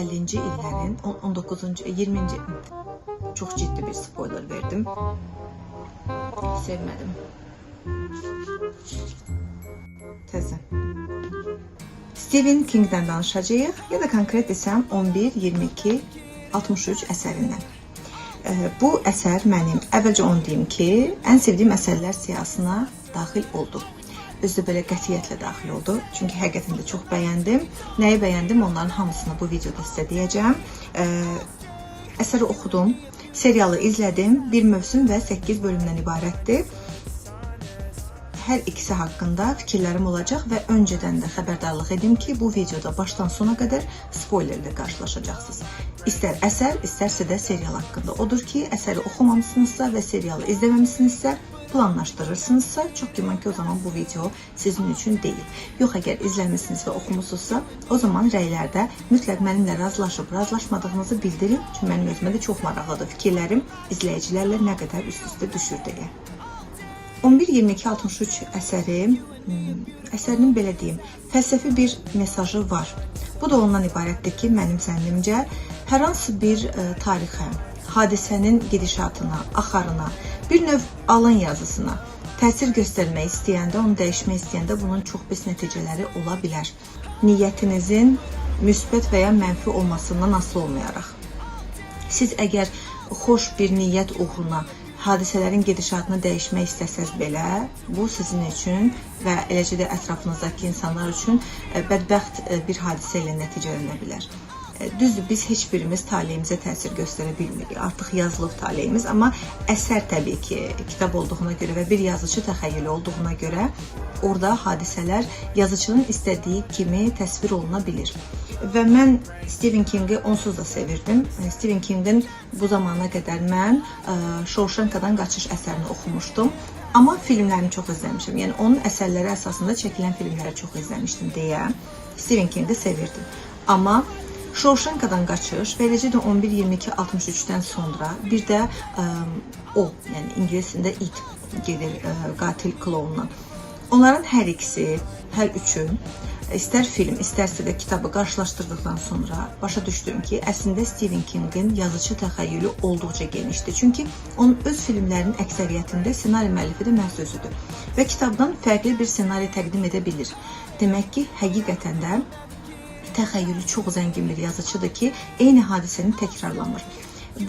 50-ci illərin 19-cu, 20-ci, çox ciddi bir spoiler verdim. Sevmədim. Təzə. Stephen King'dən danışacağıq, ya da konkret desəm 11, 22, 63 əsərindən. Bu əsər mənim, əvvəlcə onu deyim ki, ən sevdiyim əsərlər siyahısına daxil oldu. Özü də belə qətiyyətlə daxil oldu. Çünki həqiqətən də çox bəyəndim. Nəyi bəyəndim, onların hamısını bu videoda sizə deyəcəm. Əsəri oxudum, serialı izlədim. Bir mövsüm və 8 bölümdən ibarətdir. Hər ikisi haqqında fikirlərim olacaq və öncədən də xəbərdarlıq edim ki, bu videoda başdan sona qədər spoilerlə qarşılaşacaqsınız. İstər əsər, istərsə də serial haqqında. Odur ki, əsəri oxumamısınızsa və serialı izləməmisinizsə, planlaşdırırsınızsa, çox güman ki, o zaman bu video sizin üçün deyil. Yox, əgər izləmişsiniz və oxumusunuzsa, o zaman rəylərdə mütləq mənimlə razılaşıb, razılaşmadığınızı bildirin. Çünki mənim özümə də çox maraqlıdır fikirlərim izləyicilərlə nə qədər üst-üstə düşür deyə. 11-22-63 əsərinin belə deyim, fəlsəfi bir mesajı var. Bu da ondan ibarətdir ki, mənim zənnimcə, hər hansı bir tarixə, hadisənin gedişatına, axarına, bir növ alın yazısına təsir göstərmək istəyəndə, onu dəyişmək istəyəndə bunun çox pis nəticələri ola bilər. Niyyətinizin müsbət və ya mənfi olmasından asılı olmayaraq. Siz əgər xoş bir niyyət uğruna hadisələrin gedişatını dəyişmək istəsəz belə, bu sizin üçün və eləcə də ətrafınızdakı insanlar üçün bədbəxt bir hadisə ilə nəticələnə bilər. Düzdür, biz heç birimiz taleyimizə təsir göstərə bilmirik. Artıq yazılıb taleyimiz, amma əsər təbii ki, kitab olduğuna görə və bir yazıcı təxəyyülü olduğuna görə orada hadisələr yazıcının istədiyi kimi təsvir oluna bilir. Və mən Stephen King'i onsuz da sevirdim. Stephen King'in bu zamana qədər mən Shawshank'dan qaçış əsərini oxumuşdum. Amma filmlərini çox izləmişim. Yəni onun əsərləri əsasında çəkilən filmləri çox izləmişdim deyə Stephen King'i sevirdim. Amma Shawshank'dan qaçış və eləcə də 11-22-63-dən sonra bir də o, yəni ingiliscəsində it gedir qatil klounla. Onların hər ikisi, hər üçü istər film, istərsə də kitabı qarşılaşdırdıqdan sonra başa düşdüm ki, əslində Stephen King'in yazıcı təxəyyülü olduqca genişdir. Çünki onun öz filmlərinin əksəriyyətində ssenari müəllifi də məhz özüdür və kitabdan fərqli bir ssenari təqdim edə bilir. Demək ki, həqiqətən də təxəyyülü çox zəngin bir yazıcıdır ki, eyni hadisəni təkrarlamır.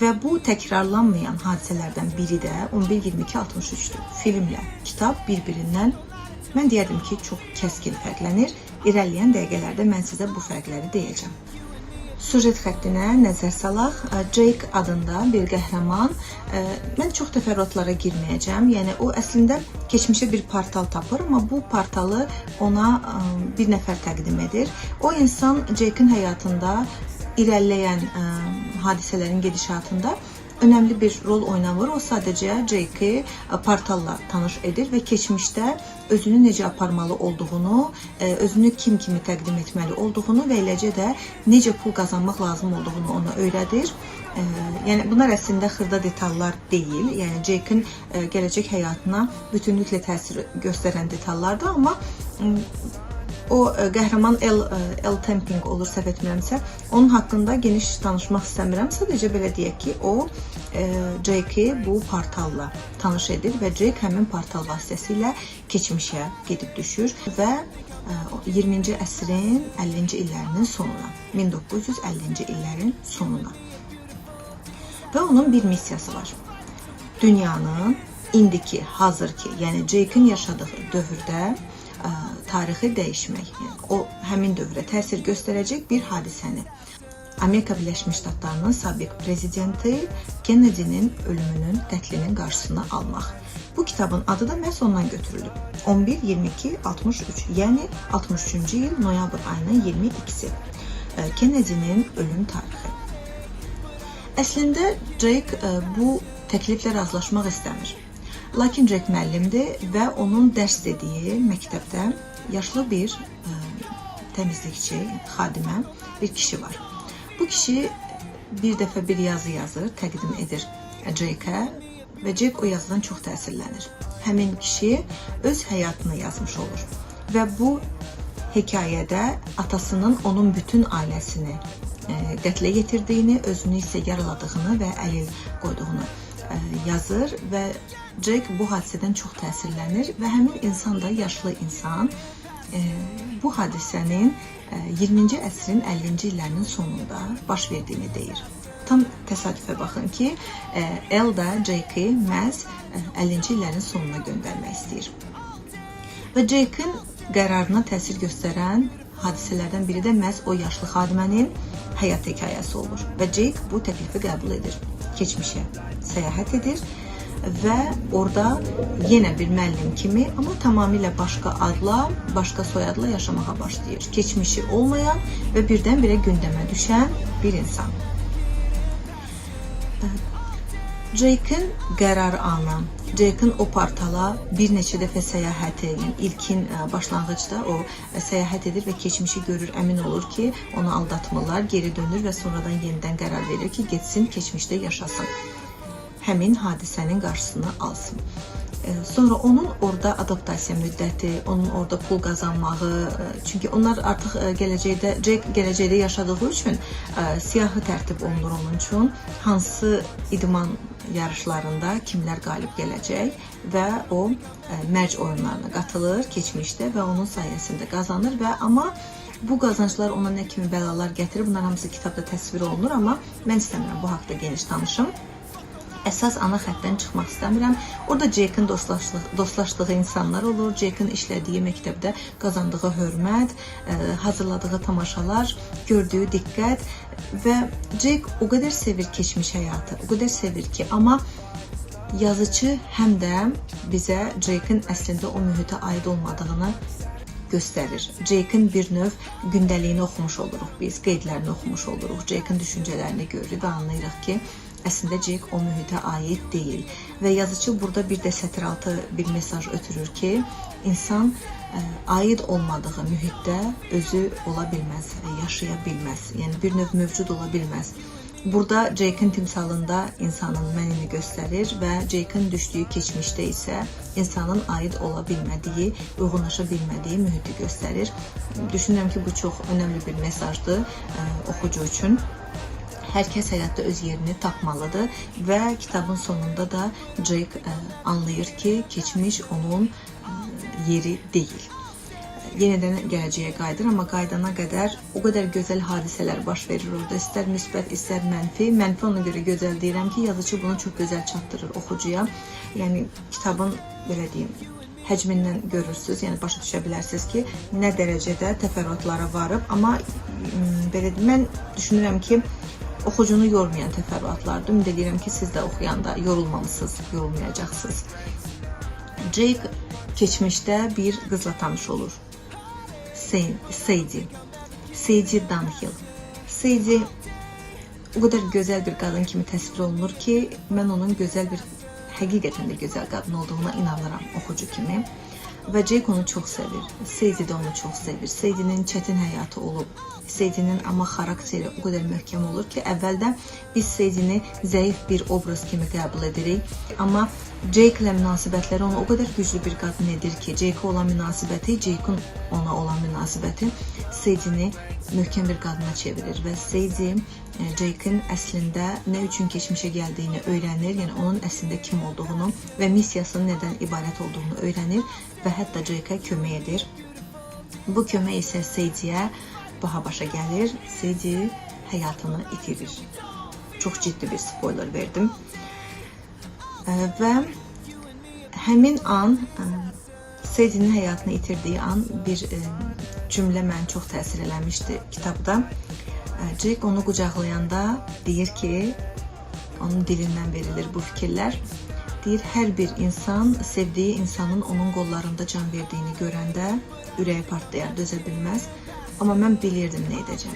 Və bu təkrarlanmayan hadisələrdən biri də 11-22-63-dür. Filmlə kitab bir-birindən, mən deyərdim ki, çox kəskin fərqlənir. İrəliyən dəqiqələrdə mən sizə bu fərqləri deyəcəm. Sujet xəttinə nəzər salaq. Jake adında bir qəhrəman. Mən çox təfərrüatlara girməyəcəm. Yəni, o əslində keçmişə bir portal tapır, amma bu portalı ona bir nəfər təqdim edir. O insan Jake'in həyatında irəliləyən hadisələrin gedişatında önəmli bir rol oynamır. O sadəcə Jake'i portalla tanış edir və keçmişdə özünü necə aparmalı olduğunu, özünü kim kimi təqdim etməli olduğunu və eləcə də necə pul qazanmaq lazım olduğunu ona öyrədir. Yəni, bunlar əslində xırda detallar deyil. Yəni, Jake'in gələcək həyatına bütünlüklə təsir göstərən detallardır, amma o qəhrəman El Temping olur, səhv etmirəmsə, onun haqqında geniş danışmaq istəmirəm. Sadəcə belə deyək ki, o Jake'i bu portalla tanış edir və Jake həmin portal vasitəsilə keçmişə gedib düşür və 20-ci əsrin 50-ci illərinin sonuna, 1950-ci illərin sonuna. Və onun bir missiyası var. Dünyanın indiki, hazırki, yəni Jake'in yaşadığı dövrdə tarixi dəyişmək, yəni o həmin dövrə təsir göstərəcək bir hadisəni. Amerika Birləşmiş Ştatlarının sabiq prezidenti Kennedy'nin ölümünün, qətlinin qarşısını almaq. Bu kitabın adı da məhz ondan götürülüb. 11-22-63, yəni 63-cü il noyabr ayının 22-si. Kennedy'nin ölüm tarixi. Əslində Jake bu təkliflə razılaşmaq istəmir. Lakin Jake müəllimdir və onun dərs dediyi məktəbdə yaşlı bir təmizlikçi, xadimə bir kişi var. Bu kişi bir dəfə bir yazı yazır, təqdim edir Jake'ə və Jake o yazıdan çox təsirlənir. Həmin kişi öz həyatını yazmış olur və bu hekayədə atasının onun bütün ailəsini qətlə yetirdiyini, özünü isə yaraladığını və əlil qoyduğunu yazır və Jake bu hadisədən çox təsirlənir və həmin insan da yaşlı insan bu hadisənin 20-ci əsrin 50-ci illərinin sonunda baş verdiyini deyir. Tam təsadüfə baxın ki, El da Jake'i məhz 50-ci illərin sonuna göndərmək istəyir. Və Jake'in qərarına təsir göstərən hadisələrdən biri də məhz o yaşlı xadimənin həyat hekayəsi olur. Və Jake bu təklifi qəbul edir. Keçmişə səyahət edir və orada yenə bir müəllim kimi, amma tamamilə başqa adla, başqa soyadla yaşamağa başlayır. Keçmişi olmayan və birdən-birə gündəmə düşən bir insan. Jake'in qərar anı, Jake'in o portala bir neçə dəfə səyahəti, yəni ilkin başlanğıcda o səyahət edir və keçmişi görür, əmin olur ki, onu aldatmırlar, geri dönür və sonradan yenidən qərar verir ki, getsin, keçmişdə yaşasın. Həmin hadisənin qarşısını alsın. Sonra onun orada adaptasiya müddəti, onun orada pul qazanmağı, çünki onlar artıq gələcəkdə, Jake gələcəkdə yaşadığı üçün siyahı tərtib olunur onun üçün, hansı idman yarışlarında kimlər qalib gələcək və o mərc oyunlarına qatılır keçmişdə və onun sayəsində qazanır və amma bu qazanclar ona nə kimi bəlalar gətirir, bunlar hamısı kitabda təsvir olunur, amma mən istəmirəm bu haqda geniş danışım. Əsas ana xəttdən çıxmaq istəmirəm. Orada Jake'in dostlaşdığı insanlar olur, Jake'in işlədiyi məktəbdə qazandığı hörmət, hazırladığı tamaşalar, gördüyü diqqət və Jake o qədər sevir keçmiş həyatı, o qədər sevir ki, amma yazıcı həm də bizə Jake'in əslində o mühitə aid olmadığını göstərir. Jake'in bir növ gündəliyini oxumuş oluruq biz, qeydlərini oxumuş oluruq, Jake'in düşüncələrini görürük və anlayırıq ki, əslində Jake o mühitə aid deyil. Və yazıcı burada bir də sətiraltı bir mesaj ötürür ki, insan aid olmadığı mühitdə özü ola bilməz, yaşaya bilməz. Yəni bir növ mövcud ola bilməz. Burada Jake'in timsalında insanın mənini göstərir və Jake'in düşdüyü keçmişdə isə insanın aid ola bilmədiyi, uyğunlaşa bilmədiyi mühiti göstərir. Düşünürəm ki, bu çox önəmli bir mesajdır oxucu üçün. Hər kəs həyatda öz yerini tapmalıdır və kitabın sonunda da Jake anlayır ki, keçmiş onun yeri deyil. Yenidən gələcəyə qayıdır, amma qaydana qədər o qədər gözəl hadisələr baş verir orada, istər müsbət, istər mənfi. Mənfi ona görə gözəl deyirəm ki, yazıcı bunu çox gözəl çatdırır oxucuya. Yəni kitabın, belə deyim, həcmindən görürsünüz, yəni başa düşə bilərsiniz ki, nə dərəcədə təfərrüatlara varıb, amma belə deyim, mən düşünürəm ki, oxucunu yormayan təfərrüatlardır. Ümid edirəm ki, siz də oxuyanda yorulmamısınız, yorulmayacaqsınız. Jake keçmişdə bir qızla tanış olur. Sadie Dunhill. Sadie o qədər gözəl bir qadın kimi təsvir olunur ki, mən onun gözəl bir, həqiqətən də gözəl qadın olduğuna inanıram oxucu kimi. Və Jake onu çox sevir. Sadie də onu çox sevir. Sadie'nin çətin həyatı olub. Sadie'nin amma xarakteri o qədər möhkəm olur ki, əvvəldə biz Sadie'ni zəif bir obraz kimi qəbul edirik. Amma Jake ilə münasibətləri onu o qədər güclü bir qadın edir ki, Jake-ə olan münasibəti, Jake-in ona olan münasibəti Sadie'ni möhkəm bir qadına çevirir və Sadie Jake-in əslində nə üçün keçmişə gəldiyini öyrənir, yəni onun əslində kim olduğunu və missiyasının nədən ibarət olduğunu öyrənir və hətta Jake-ə kömək edir. Bu kömək isə Sadie'yə baha başa gəlir, Sadie həyatını itirir. Çox ciddi bir spoiler verdim. Və həmin an, Sadie'nin həyatını itirdiyi an bir cümlə məni çox təsir eləmişdi kitabda. Jake onu qucaqlayanda deyir ki, onun dilindən verilir bu fikirlər. Deyir, hər bir insan sevdiyi insanın onun qollarında can verdiyini görəndə ürəyi partlayar, dözə bilməz. Amma mən bilirdim nə edəcəm.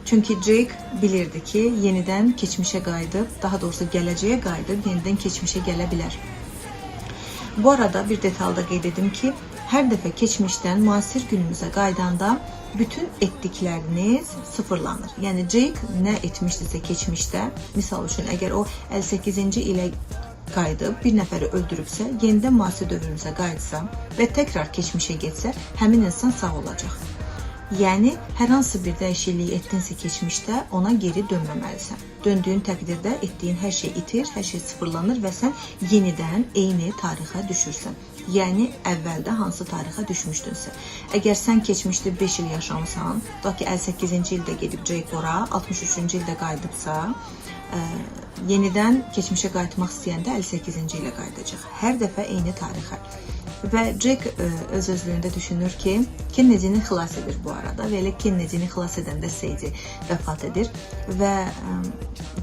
Çünki Jake bilirdi ki, yenidən keçmişə qayıdıb, daha doğrusu gələcəyə qayıdıb, yenidən keçmişə gələ bilər. Bu arada bir detalda qeyd edim ki, hər dəfə keçmişdən müasir günümüzə qaydanda bütün etdikləriniz sıfırlanır. Yəni Jake nə etmişdirsə keçmişdə, misal üçün əgər o 58-ci ilə qayıdıb bir nəfəri öldürübsə, yenidən müasir dövrümüzə qayıtsa və təkrar keçmişə getsə, həmin insan sağ olacaq. Yəni, hər hansı bir dəyişiklik etdinsə keçmişdə, ona geri dönməməlisən. Döndüyün təqdirdə etdiyin hər şey itir, hər şey sıfırlanır və sən yenidən eyni tarixə düşürsən. Yəni, əvvəldə hansı tarixə düşmüşdünsə. Əgər sən keçmişdə 5 il yaşamısan, tutaq ki, 58-ci ildə gedib Jake ora, 63-cü ildə qayıdıbsa, yenidən keçmişə qayıtmaq istəyəndə 58-ci ilə qayıdacaq. Hər dəfə eyni tarixə. Və Jake öz-özlüyündə düşünür ki, Kennedy-ni xilas edir bu arada və elə Kennedy-ni xilas edəndə Sadie vəfat edir və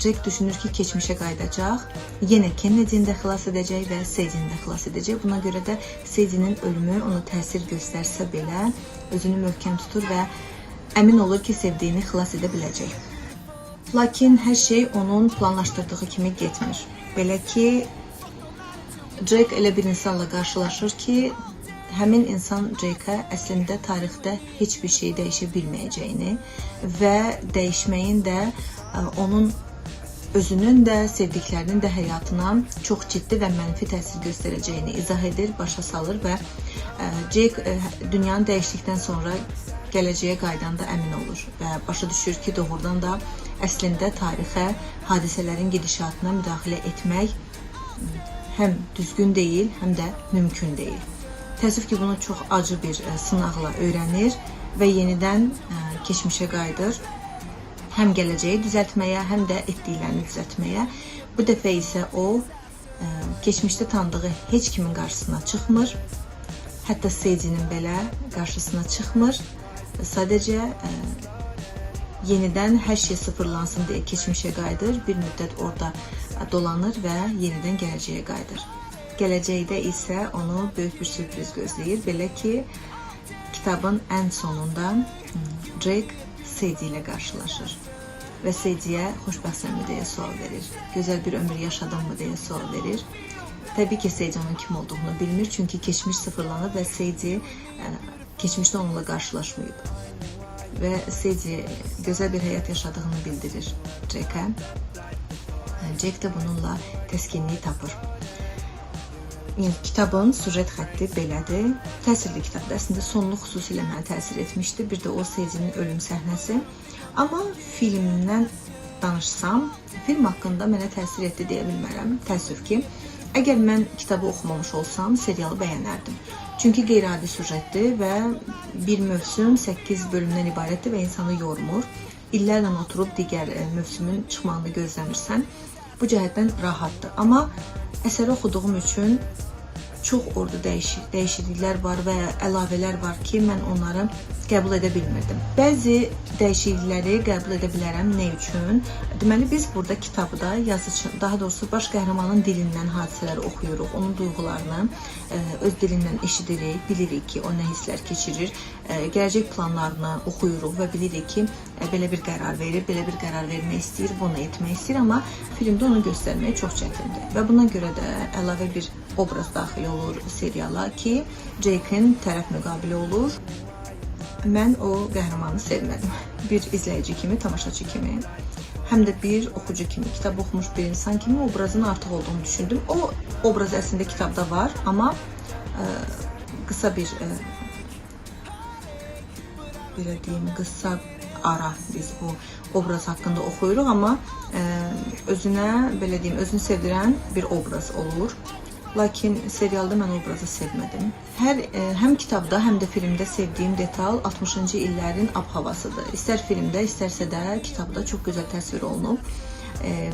Jake düşünür ki, keçmişə qayıdacaq, yenə Kennedy-ni də xilas edəcək və Sadie-ni də xilas edəcək. Buna görə də Sadie-nin ölümü ona təsir göstərsə belə özünü möhkəm tutur və əmin olur ki, sevdiyini xilas edə biləcək. Lakin hər şey onun planlaşdırdığı kimi getmir. Belə ki, Jake elə bir insanla qarşılaşır ki, həmin insan Jake'a əslində tarixdə heç bir şey dəyişə bilməyəcəyini və dəyişməyin də onun özünün də, sevdiklərinin də həyatına çox ciddi və mənfi təsir göstərəcəyini izah edir, başa salır və Jake dünyanı dəyişdikdən sonra gələcəyə qaydanda əmin olur və başa düşür ki, doğrudan da əslində tarixə, hadisələrin gedişatına müdaxilə etmək həm düzgün deyil, həm də mümkün deyil. Təəssüf ki, bunu çox acı bir sınaqla öyrənir və yenidən keçmişə qayıdır. Həm gələcəyi düzəltməyə, həm də etdiklərini düzəltməyə. Bu dəfə isə o, keçmişdə tanıdığı heç kimin qarşısına çıxmır. Hətta Sadie'nin belə qarşısına çıxmır. Sadəcə yenidən hər şey sıfırlansın deyə keçmişə qayıdır. Bir müddət orada dolanır və yenidən gələcəyə qayıdır. Gələcəkdə isə onu böyük bir sürpriz gözləyir. Belə ki, kitabın ən sonunda Jake Sadie ilə qarşılaşır və Sadie'yə xoşbəxtsənmi deyə sual verir. Gözəl bir ömür yaşadınmı deyə sual verir. Təbii ki, Sadie onun kim olduğunu bilmir, çünki keçmiş sıfırlanır və Sadie keçmişdə onunla qarşılaşmayıb. Və Sadie gözəl bir həyat yaşadığını bildirir Jake'a. Jake də bununla təskinliyi tapır. Yəni, kitabın süjet xətti belədir. Təsirli kitabdır. Əslində, sonluq xüsusilə mənə təsir etmişdi. Bir də o Sadie'nin ölüm səhnəsi. Amma filmdən danışsam, film haqqında mənə təsir etdi deyə bilmərəm. Təəssüf ki, əgər mən kitabı oxumamış olsam, serialı bəyənərdim. Çünki qeyri-adi süjetdir və bir mövsüm 8 bölümdən ibarətdir və insanı yormur. İllərlə oturub digər mövsümün çıxmağını gözləmirsən. Bu cəhətdən rahatdır. Amma əsəri oxuduğum üçün çox orada dəyişikliklər var və əlavələr var ki, mən onları qəbul edə bilmirdim. Bəzi dəyişiklikləri qəbul edə bilərəm. Nə üçün? Deməli, biz burada kitabda yazıcı, daha doğrusu baş qəhrəmanın dilindən hadisələri oxuyuruq, onun duyğularını öz dilindən eşidirik, bilirik ki, o nə hisslər keçirir, gələcək planlarını oxuyuruq və bilirik ki, belə bir qərar verir, belə bir qərar vermək istəyir, bunu etmək istəyir, amma filmdə onu göstərmək çox çətindir. Və buna görə də əlavə bir obraz daxil olur seriala ki, Jake'in tərəf müqabili olur. Mən o qəhrəmanı sevmədim. Bir izləyici kimi, tamaşaçı kimi, həm də bir oxucu kimi, kitab oxumuş bir insan kimi obrazın artıq olduğunu düşündüm. O obraz əslində kitabda var, amma qısa bir belə deyim, qısa ara biz bu obraz haqqında oxuyuruq, amma özünə, belə deyim, özünü sevdirən bir obraz olur. Lakin serialda mən obrazı sevmədim. Həm kitabda, həm də filmdə sevdiyim detal 60-cı illərin ab-havasıdır. İstər filmdə, istərsə də kitabda çox gözəl təsvir olunub.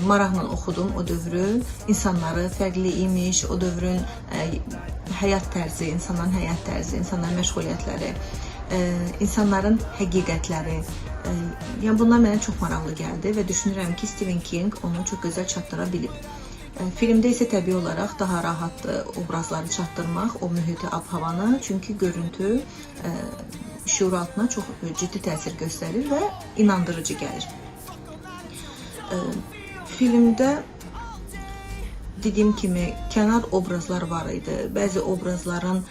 Maraqla oxudum o dövrü, insanları fərqli imiş, o dövrün həyat tərzi, insanların həyat tərzi, insanların məşğuliyyətləri, insanların həqiqətləri. Yəni bunlar mənə çox maraqlı gəldi və düşünürəm ki, Stephen King onu çox gözəl çatdıra bilib. Filmdə isə təbii olaraq daha rahatdır obrazları çatdırmaq, o mühiti, ab-havanı, çünki görüntü şüur altına çox ciddi təsir göstərir və inandırıcı gəlir. Filmdə dediyim kimi kənar obrazlar var idi. Bəzi obrazların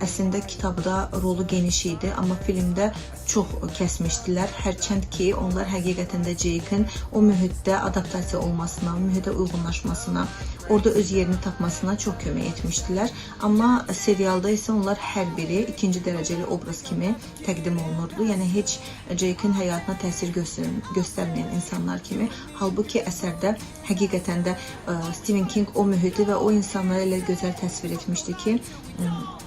Əslində kitabda rolu geniş idi, amma filmdə çox kəsmişdilər. Hərçənd ki, onlar həqiqətən də Jake'in o mühitdə adaptasiya olmasına, mühitə uyğunlaşmasına, orada öz yerini tapmasına çox kömək etmişdilər. Amma serialda isə onlar hər biri ikinci dərəcəli obraz kimi təqdim olunurdu. Yəni heç Jake'in həyatına təsir göstərməyən insanlar kimi. Halbuki əsərdə həqiqətən də Stephen King o mühiti və o insanları elə gözəl təsvir etmişdi ki,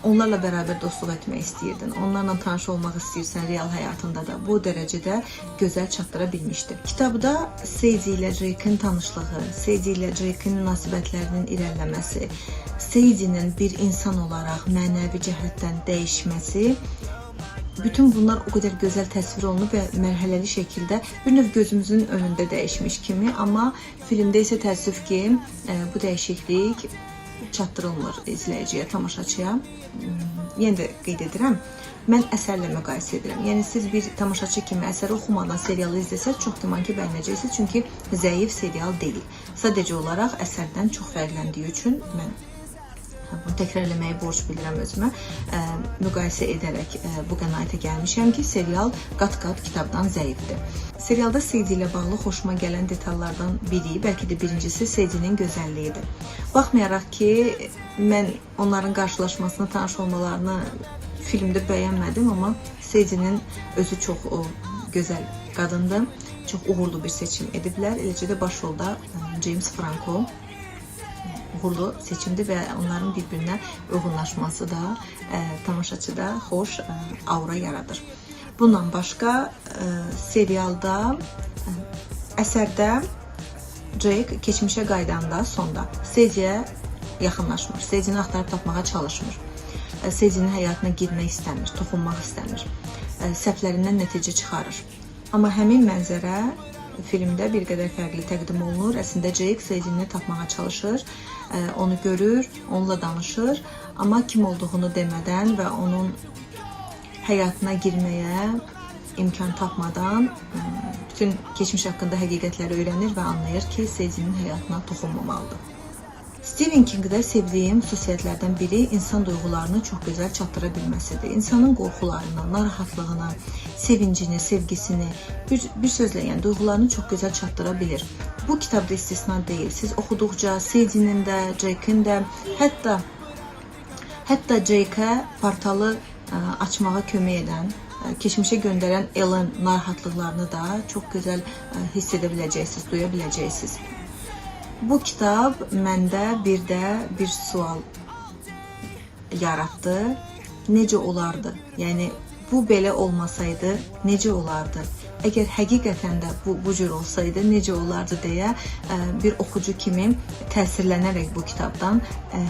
onlarla bərabər dostluq etmək istəyirdin. Onlarla tanış olmaq istəyirsən real həyatında da. Bu dərəcədə gözəl çatdıra bilmişdi. Kitabda Sadie ilə Jake'in tanışlığı, Sadie ilə Jake'in münasibətlərinin irəliləməsi, Sadie'nin bir insan olaraq mənəvi cəhətdən dəyişməsi, bütün bunlar o qədər gözəl təsvir olunub və mərhələli şəkildə bir növ gözümüzün önündə dəyişmiş kimi, amma filmdə isə təəssüf ki, bu dəyişiklik çatdırılmır izləyiciyə, tamaşaçıya. Yenə də qeyd edirəm, mən əsərlə müqayisə edirəm. Yəni siz bir tamaşaçı kimi əsəri oxumadan serialı izləsəz, çox güman ki, bəyənəcəksiniz, çünki zəif serial deyil. Sadəcə olaraq əsərdən çox fərqləndiyi üçün mən bunu təkrar eləməyi borc bilirəm özümə. Müqayisə edərək bu qənaətə gəlmişəm ki, serial qat-qat kitabdan zəifdir. Serialda Sadie ilə bağlı xoşuma gələn detallardan biri, bəlkə də birincisi Sadie'nin gözəlliyidir. Baxmayaraq ki, mən onların qarşılaşmasını, tanış olmalarını filmdə bəyənmədim, amma Sadie'nin özü çox gözəl qadındır. Çox uğurlu bir seçim ediblər. Eləcə də başrolda James Franco uğurlu seçimdir və onların bir-birinə uyğunlaşması da tamaşaçıda xoş aura yaradır. Bundan başqa serialda, əsərdə Jake keçmişə qaydanda sonda Sadie'yə yaxınlaşmır, Sadie'ni axtarıb tapmağa çalışmır, Sadie'nin həyatına girmək istəmir, toxunmaq istəmir, səhvlərindən nəticə çıxarır. Amma həmin mənzərə filmdə bir qədər fərqli təqdim olunur. Əslində Jake Sadie'ni tapmağa çalışır, onu görür, onunla danışır, amma kim olduğunu demədən və onun həyatına girməyə imkan tapmadan bütün keçmiş haqqında həqiqətləri öyrənir və anlayır ki, Sadie'nin həyatına toxunmamalıdır. Stephen King'də sevdiyim xüsusiyyətlərdən biri insan duyğularını çox gözəl çatdıra bilməsidir. İnsanın qorxularını, narahatlığını, sevincini, sevgisini, bir sözlə yəni duyğularını çox gözəl çatdıra bilir. Bu kitabda istisna deyil. Siz oxuduqca Sadie'nin də, Jake'in də, hətta Jake'ə portalı açmağa kömək edən, keçmişə göndərən Ellen narahatlıqlarını da çox gözəl hiss edə biləcəksiniz, duya biləcəksiniz. Bu kitab məndə bir sual yaratdı. Necə olardı? Yəni, bu belə olmasaydı necə olardı? Əgər həqiqətən də bu cür olsaydı necə olardı deyə bir oxucu kimi təsirlənərək bu kitabdan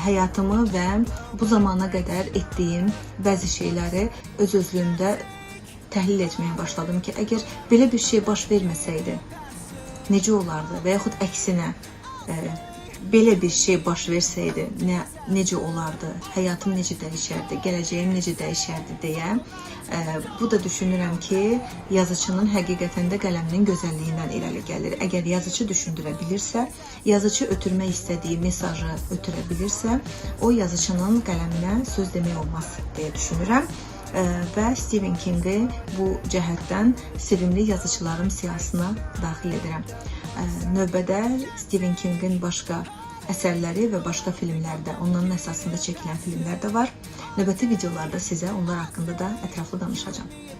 həyatımı və bu zamana qədər etdiyim bəzi şeyləri öz-özlüyümdə təhlil etməyə başladım ki, əgər belə bir şey baş verməsəydi necə olardı və yaxud əksinə belə bir şey baş versəydi necə olardı, həyatım necə dəyişərdi, gələcəyim necə dəyişərdi deyə bu da düşünürəm ki, yazıçının həqiqətən də qələminin gözəlliyindən irəli gəlir. Əgər yazıcı düşündürə bilirsə, yazıcı ötürmək istədiyi mesajı ötürə bilirsə, o yazıcının qələminə söz demək olmaz deyə düşünürəm. Və Stephen King'i bu cəhətdən sevimli yazıcılarım siyahısına daxil edirəm. Növbədə Stephen King'in başqa əsərləri və başqa filmlərdə, onların əsasında çəkilən filmlər də var. Növbəti videolarda sizə onlar haqqında da ətraflı danışacağım.